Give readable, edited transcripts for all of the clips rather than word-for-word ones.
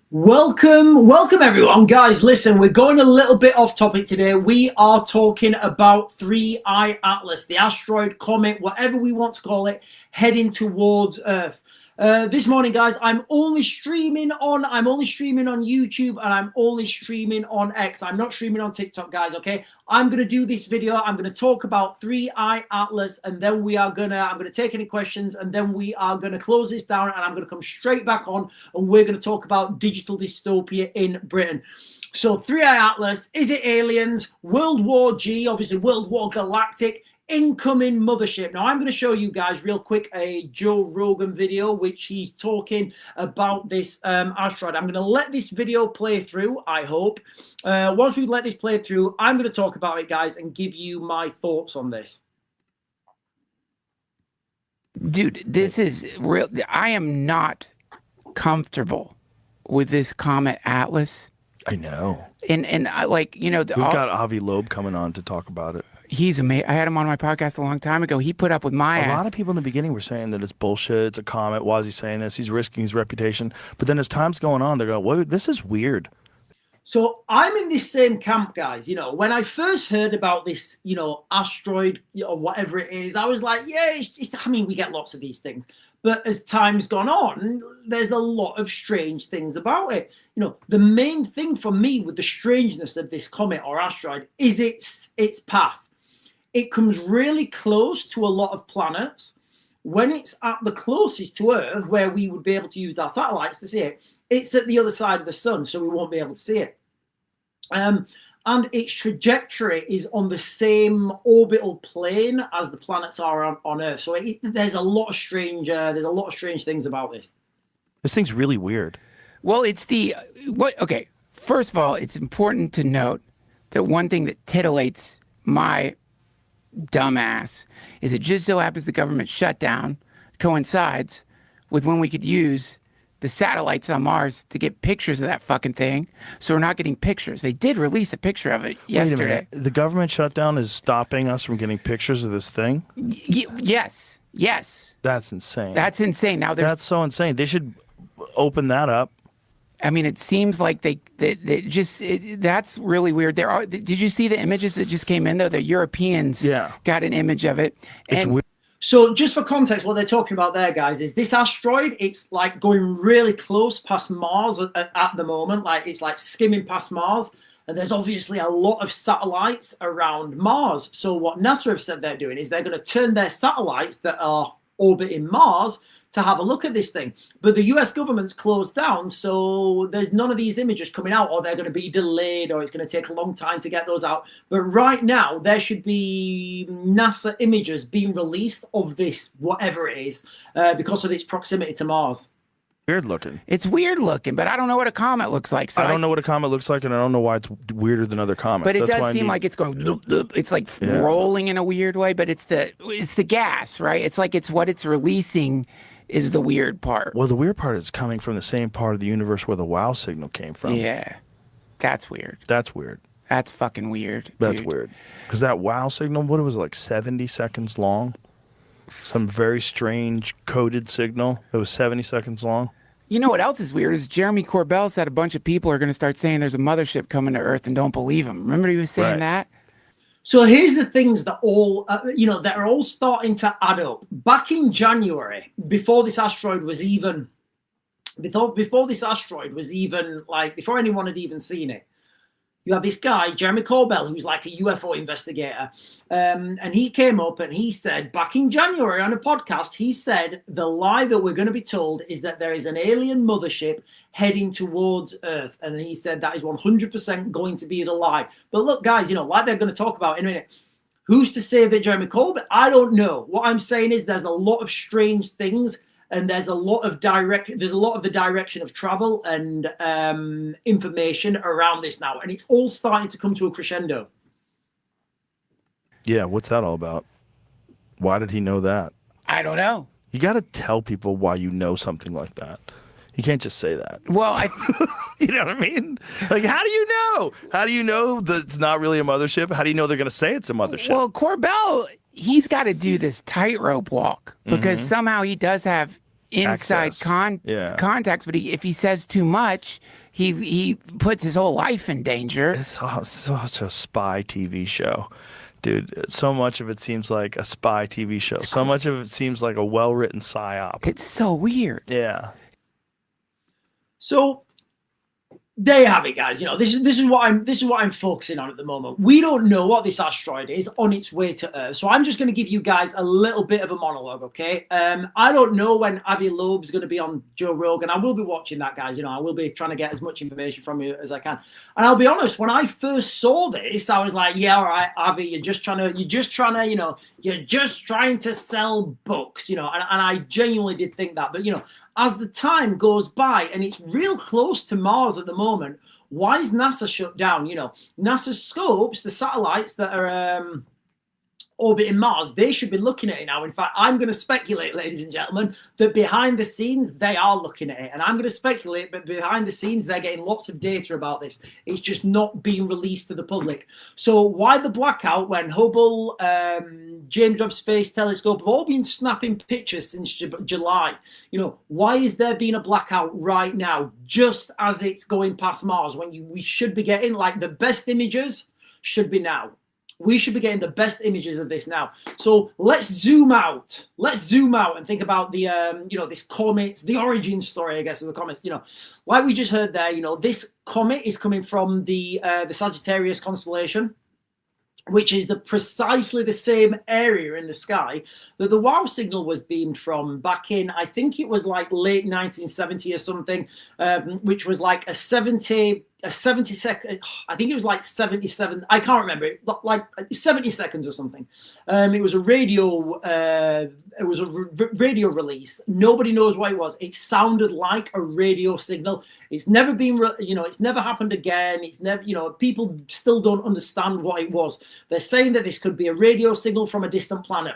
Welcome everyone. Guys, listen, we're going a little bit off topic today. We are talking about 3I Atlas, the asteroid, comet, whatever we want to call it, heading towards Earth. This morning, guys, I'm only streaming on YouTube, and I'm only streaming on X. I'm not streaming on TikTok, guys, okay? I'm going to do this video. I'm going to talk about 3I Atlas, and then I'm going to take any questions, and then we are going to close this down, and I'm going to come straight back on, and we're going to talk about digital dystopia in Britain. So 3I Atlas, is it aliens? World War G, obviously World War Galactic, incoming mothership. Now I'm going to show you guys real quick a Joe Rogan video which he's talking about this asteroid. I'm going to let this video play through, I hope. Once we let this play through, I'm going to talk about it, guys, and give you my thoughts on this. Dude, this is real. I am not comfortable with this Comet Atlas. I know. And I like, you know, we've got Avi Loeb coming on to talk about it. He's amazing. I had him on my podcast a long time ago. He put up with my ass. A lot of people in the beginning were saying that it's bullshit. It's a comet. Why is he saying this? He's risking his reputation. But then as time's going on, they're going, well, this is weird. So I'm in this same camp, guys. You know, when I first heard about this, you know, asteroid or whatever it is, I was like, yeah, I mean, we get lots of these things. But as time's gone on, there's a lot of strange things about it. You know, the main thing for me with the strangeness of this comet or asteroid is its path. It comes really close to a lot of planets. When it's at the closest to Earth, where we would be able to use our satellites to see it, it's at the other side of the sun, so we won't be able to see it. And its trajectory is on the same orbital plane as the planets are on Earth. So there's a lot of strange things about this. This thing's really weird. Well, okay. First of all, it's important to note that one thing that titillates my dumbass is it just so happens the government shutdown coincides with when we could use the satellites on Mars to get pictures of that fucking thing. So we're not getting pictures. They did release a picture of it yesterday. Wait a minute. The government shutdown is stopping us from getting pictures of this thing? Yes. That's insane. That's insane. Now that's so insane. They should open that up. I mean, it seems like that's really weird. Did you see the images that just came in though? The Europeans got an image of it. It's weird. So just for context, what they're talking about there, guys, is this asteroid, it's like going really close past Mars at the moment. Like it's like skimming past Mars. And there's obviously a lot of satellites around Mars. So what NASA have said they're doing is they're going to turn their satellites that are orbiting Mars to have a look at this thing. But the US government's closed down, so there's none of these images coming out, or they're going to be delayed, or it's going to take a long time to get those out. But right now, there should be NASA images being released of this, whatever it is, because of its proximity to Mars. Weird looking. It's weird looking, but I don't know what a comet looks like. So I don't know what a comet looks like, and I don't know why it's weirder than other comets. But it does seem like it's going loop, loop. It's like rolling in a weird way, but it's the gas, right? It's like it's what it's releasing is the weird part. Well, the weird part is coming from the same part of the universe where the WoW signal came from. Yeah. That's weird. That's weird. That's fucking weird. That's weird. Because that WoW signal, what was it, like 70 seconds long? Some very strange coded signal that was 70 seconds long. You know what else is weird is Jeremy Corbell said a bunch of people are going to start saying there's a mothership coming to Earth and don't believe him. Remember he was saying that? So here's the things that all, that are all starting to add up. Back in January, before this asteroid was even, before anyone had even seen it, you have this guy, Jeremy Corbell, who's like a UFO investigator. And he came up and he said, back in January on a podcast, he said, the lie that we're going to be told is that there is an alien mothership heading towards Earth. And he said that is 100% going to be the lie. But look, guys, like they're going to talk about in a minute, who's to say that Jeremy Corbell? I don't know. What I'm saying is there's a lot of strange things. And there's a lot of the direction of travel and information around this now, and it's all starting to come to a crescendo. Yeah, what's that all about? Why did he know that? I don't know. You got to tell people why you know something like that. You can't just say that. Well, you know what I mean? Like, how do you know? How do you know that it's not really a mothership? How do you know they're going to say it's a mothership? Well, Corbell, he's got to do this tightrope walk because somehow he does have inside contacts, but if he says too much, he puts his whole life in danger. It's such a spy TV show. Dude, so much of it seems like a spy TV show. So much of it seems like a well-written psyop. It's so weird. Yeah. So there you have it, guys. This is what I'm focusing on at the moment. We don't know what this asteroid is on its way to Earth, so I'm just going to give you guys a little bit of a monologue, okay? I don't know when Avi Loeb's going to be on Joe Rogan. I will be watching that, guys. I will be trying to get as much information from you as I can. And I'll be honest, when I first saw this, I was like, yeah, all right, Avi, you're just trying to sell books, and I genuinely did think that, but as the time goes by and it's real close to Mars at the moment, why is NASA shut down? NASA's scopes, the satellites that are orbiting Mars, they should be looking at it now. In fact, I'm going to speculate, ladies and gentlemen, that behind the scenes, they are looking at it. And I'm going to speculate, but behind the scenes, they're getting lots of data about this. It's just not being released to the public. So why the blackout when Hubble, James Webb Space Telescope have all been snapping pictures since July? Why is there being a blackout right now, just as it's going past Mars, when we should be getting, like, the best images should be now? We should be getting the best images of this now. So let's zoom out. And think about the, this comet, the origin story, I guess, of the comet. Like we just heard there, this comet is coming from the Sagittarius constellation, which is precisely the same area in the sky that the WOW signal was beamed from back in, I think it was like late 1970 or something, which was like a 70 second, I think it was like 77, I can't remember, like 70 seconds or something. It was a radio, radio release. Nobody knows what it was. It sounded like a radio signal. It's never been, it's never happened again. It's never, people still don't understand what it was. They're saying that this could be a radio signal from a distant planet.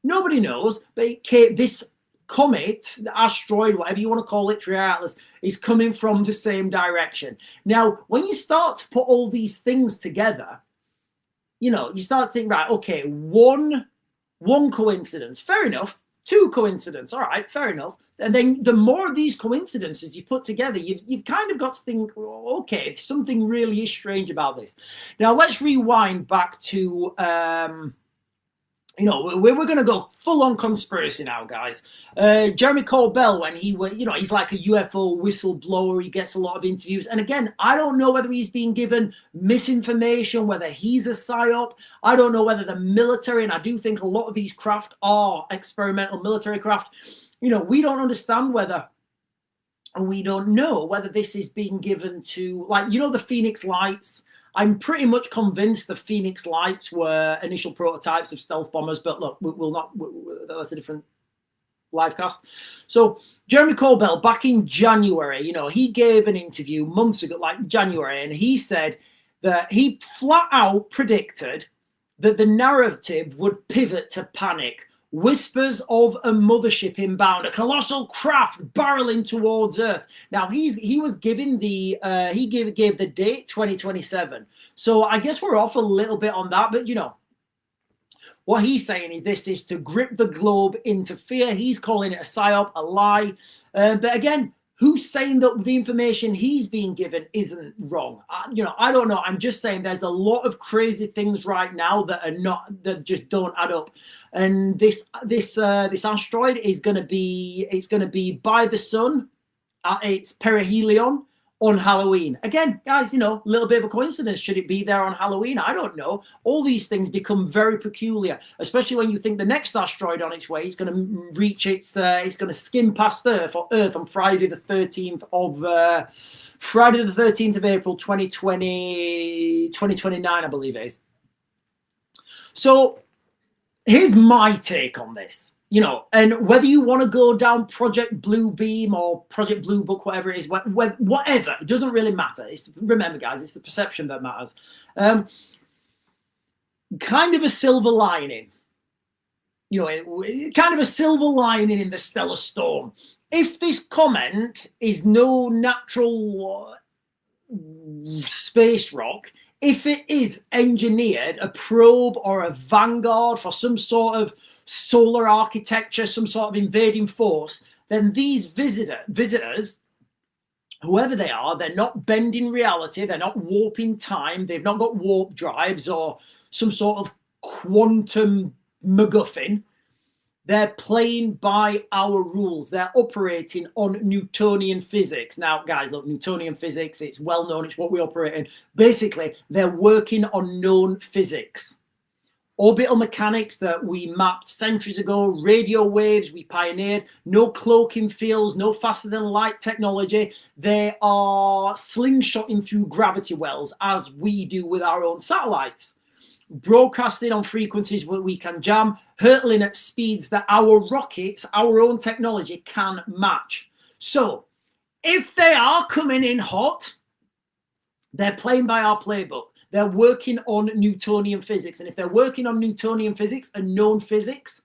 Nobody knows, but this comet, the asteroid, whatever you want to call it, 3i Atlas, is coming from the same direction. Now, when you start to put all these things together, you start to think, right, okay, one coincidence, fair enough. Two coincidences, all right, fair enough. And then the more of these coincidences you put together, you've kind of got to think, okay, something really is strange about this. Now, let's rewind back to we're going to go full on conspiracy now, guys. Jeremy Corbell, when he's like a UFO whistleblower, he gets a lot of interviews. And again, I don't know whether he's being given misinformation, whether he's a psyop. I don't know whether the military, and I do think a lot of these craft are experimental military craft. We don't understand whether, and we don't know whether this is being given to, like, the Phoenix Lights. I'm pretty much convinced the Phoenix Lights were initial prototypes of stealth bombers, but look, that's a different livecast. So Jeremy Corbell, back in January, he gave an interview months ago, like January, and he said that he flat out predicted that the narrative would pivot to panic. Whispers of a mothership inbound, a colossal craft barreling towards Earth. Now he was given the he gave the date 2027. So I guess we're off a little bit on that, but what he's saying is this is to grip the globe into fear. He's calling it a psyop, a lie. But again, who's saying that the information he's being given isn't wrong? I don't know. I'm just saying there's a lot of crazy things right now that just don't add up. And this asteroid is going to be by the sun at its perihelion on Halloween. Again, guys, a little bit of a coincidence. Should it be there on Halloween? I don't know. All these things become very peculiar, especially when you think the next asteroid on its way is going to reach it's going to skim past Earth on Friday the 13th of April 2029, I believe it is. So here's my take on this. And whether you want to go down Project Blue Beam or Project Blue Book, whatever it is, whatever, it doesn't really matter. Remember, guys, it's the perception that matters. Kind of a silver lining, kind of a silver lining in the stellar storm. If this comment is no natural space rock, if it is engineered, a probe or a vanguard for some sort of solar architecture, some sort of invading force, then these visitors, whoever they are, they're not bending reality, they're not warping time, they've not got warp drives or some sort of quantum MacGuffin. They're playing by our rules. They're operating on Newtonian physics. Now, guys, look, Newtonian physics, it's well known, it's what we operate in. Basically, they're working on known physics. Orbital mechanics that we mapped centuries ago, radio waves we pioneered, no cloaking fields, no faster than light technology. They are slingshotting through gravity wells as we do with our own satellites. Broadcasting on frequencies where we can jam, hurtling at speeds that our rockets, our own technology can match. So if they are coming in hot, they're playing by our playbook. They're working on Newtonian physics. And if they're working on Newtonian physics and known physics,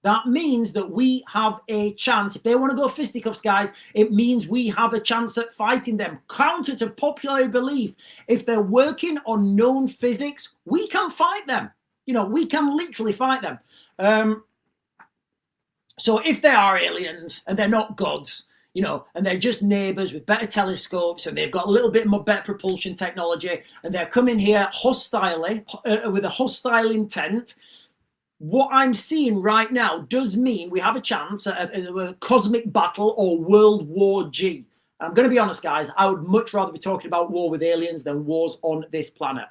that means that we have a chance. If they want to go fisticuffs, guys, it means we have a chance at fighting them. Counter to popular belief, if they're working on known physics, we can fight them. You know, we can literally fight them. So if they are aliens and they're not gods, you know, and they're just neighbors with better telescopes and they've got a little bit more better propulsion technology and they're coming here hostilely, with a hostile intent, what I'm seeing right now does mean we have a chance at a cosmic battle or World War G. I'm going to be honest, guys, I would much rather be talking about war with aliens than wars on this planet.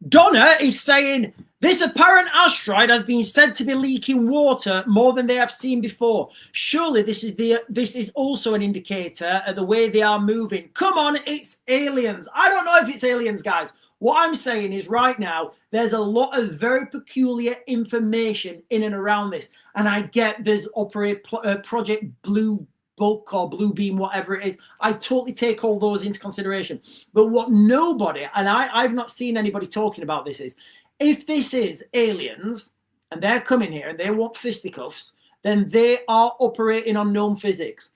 Donna is saying, this apparent asteroid has been said to be leaking water more than they have seen before. Surely this is also an indicator of the way they are moving. Come on, it's aliens. I don't know if it's aliens, guys. What I'm saying is right now, there's a lot of very peculiar information in and around this. And I get there's Project Blue Book or Blue Beam, whatever it is. I totally take all those into consideration. But what nobody, and I've not seen anybody talking about this, is if this is aliens and they're coming here and they want fisticuffs, then they are operating on known physics.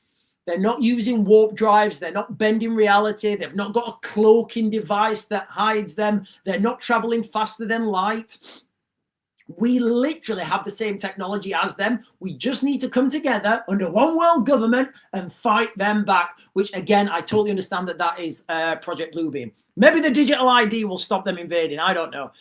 They're not using warp drives. They're not bending reality. They've not got a cloaking device that hides them. They're not traveling faster than light. We literally have the same technology as them. We just need to come together under one world government and fight them back, which, again, I totally understand that is Project Bluebeam. Maybe the digital ID will stop them invading. I don't know.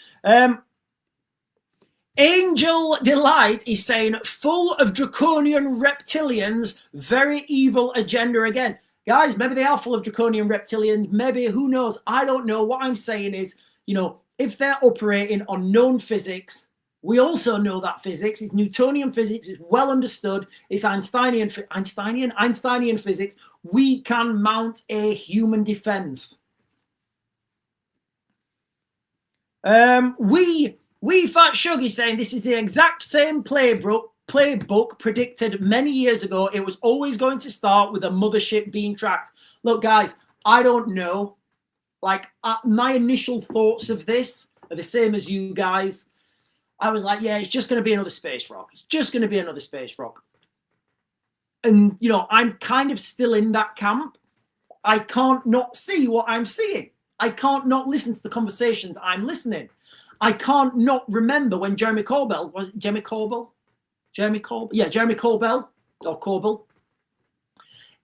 Angel Delight is saying, full of draconian reptilians, very evil agenda again. Guys, maybe they are full of draconian reptilians. Maybe, who knows? I don't know. What I'm saying is, you know, if they're operating on known physics, we also know that physics is Newtonian physics, is well understood. It's Einsteinian physics. We can mount a human defense. We Fat Shuggy saying this is the exact same playbook predicted many years ago. It was always going to start with a mothership being tracked. Look, guys, I don't know. Like, my initial thoughts of this are the same as you guys. I was like, yeah, it's just going to be another space rock. It's just going to be another space rock. And, you know, I'm kind of still in that camp. I can't not see what I'm seeing. I can't not listen to the conversations I'm listening. I can't not remember when Jeremy Corbell, was it Jeremy Corbell? Jeremy Corbell? Yeah, Jeremy Corbell, or Corbell,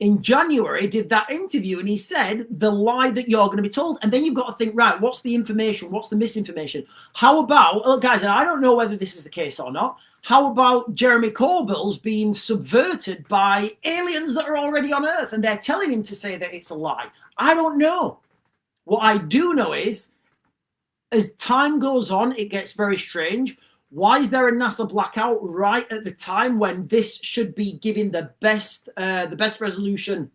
in January did that interview and he said the lie that you're going to be told. And then you've got to think, right, what's the information? What's the misinformation? How about, oh, guys, and I don't know whether this is the case or not, how about Jeremy Corbell's being subverted by aliens that are already on Earth and they're telling him to say that it's a lie? I don't know. What I do know is, as time goes on, it gets very strange. Why is there a NASA blackout right at the time when this should be giving the best resolution?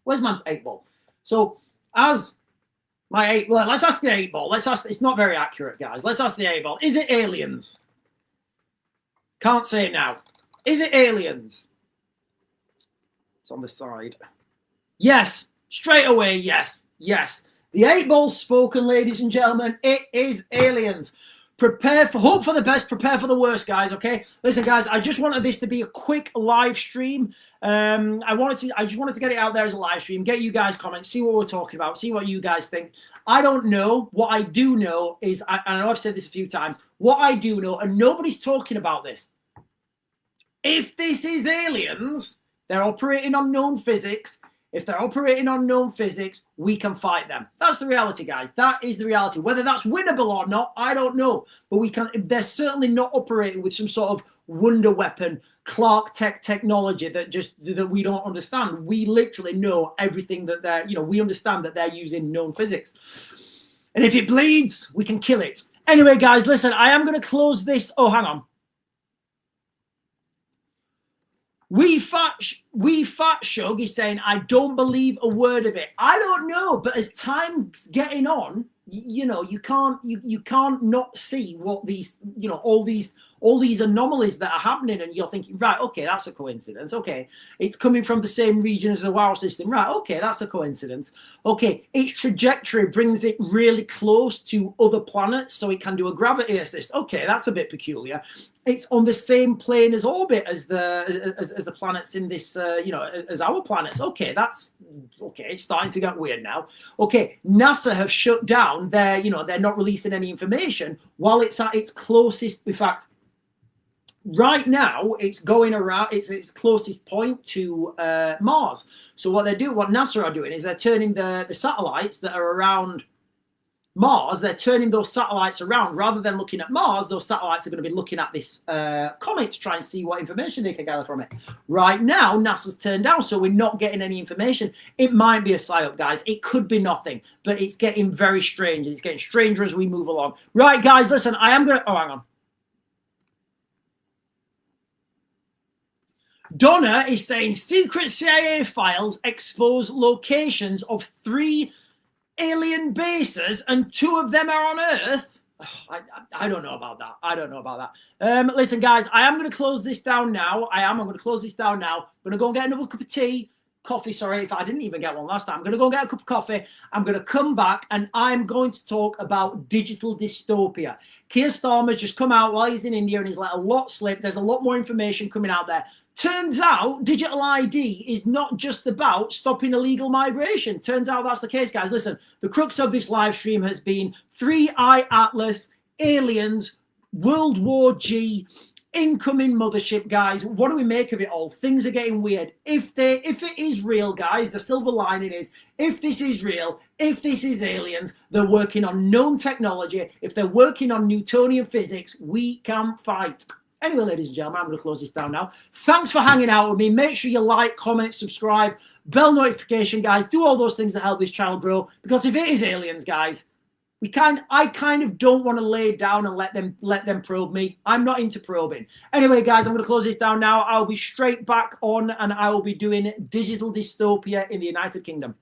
Where's my 8-ball? So as my 8, well, let's ask the 8-ball. It's not very accurate, guys. Let's ask the 8-ball. Is it aliens? Can't say it now. Is it aliens? It's on the side. Yes, straight away, yes. Yes. The 8-ball's spoken, ladies and gentlemen. It is aliens. Hope for the best, prepare for the worst, guys, okay? Listen, guys, I just wanted this to be a quick live stream. I just wanted to get it out there as a live stream, get you guys comments, see what we're talking about, see what you guys think. I don't know. What I do know is, I know I've said this a few times, what I do know, and nobody's talking about this. If this is aliens, they're operating on known physics. If they're operating on known physics, we can fight them. That's the reality, guys. That is the reality. Whether that's winnable or not, I don't know. But we can. They're certainly not operating with some sort of wonder weapon, Clark Tech technology that we don't understand. We literally know everything that they're. We understand that they're using known physics. And if it bleeds, we can kill it. Anyway, guys, listen. I am going to close this. Oh, hang on. We fat Shug is saying, I don't believe a word of it. I don't know, but as time's getting on, you can't not see what these, all these anomalies that are happening, and you're thinking, right, okay, that's a coincidence. Okay, it's coming from the same region as the WoW system. Right, okay, that's a coincidence. Okay, its trajectory brings it really close to other planets, so it can do a gravity assist. Okay, that's a bit peculiar. It's on the same plane as orbit as the planets in this, as our planets. Okay, that's okay. It's starting to get weird now. Okay, NASA have shut down. They're not releasing any information while it's at its closest. In fact, right now it's going around its closest point to Mars. So what NASA are doing is they're turning the satellites that are around Mars, they're turning those satellites around. Rather than looking at Mars, those satellites are going to be looking at this comet to try and see what information they can gather from it. Right now, NASA's turned down, so we're not getting any information. It might be a psyop, guys. It could be nothing, but it's getting very strange, and it's getting stranger as we move along. Right, guys, listen, I am going to... Oh, hang on. Donna is saying secret CIA files expose locations of 3 alien bases and 2 of them are on Earth. I don't know about that. I don't know about that. Listen, guys, I am going to close this down now. I'm going to close this down now. I'm going to go and get another cup of tea. Coffee, sorry, if I didn't even get one last time. I'm going to go and get a cup of coffee. I'm going to come back and I'm going to talk about digital dystopia. Keir Starmer's just come out while he's in India and he's let a lot slip. There's a lot more information coming out there. Turns out digital ID is not just about stopping illegal migration. Turns out that's the case, guys. Listen, the crux of this live stream has been 3i Atlas, aliens, World War G, incoming mothership, guys. What do we make of it all? Things are getting weird. If it is real, guys, the silver lining is, if this is real, if this is aliens, they're working on known technology. If they're working on Newtonian physics, we can fight. Anyway, ladies and gentlemen, I'm going to close this down now. Thanks for hanging out with me. Make sure you like, comment, subscribe, bell notification, guys. Do all those things that help this channel grow. Because if it is aliens, guys, I kind of don't want to lay down and let them probe me. I'm not into probing. Anyway, guys, I'm going to close this down now. I'll be straight back on and I will be doing digital dystopia in the United Kingdom.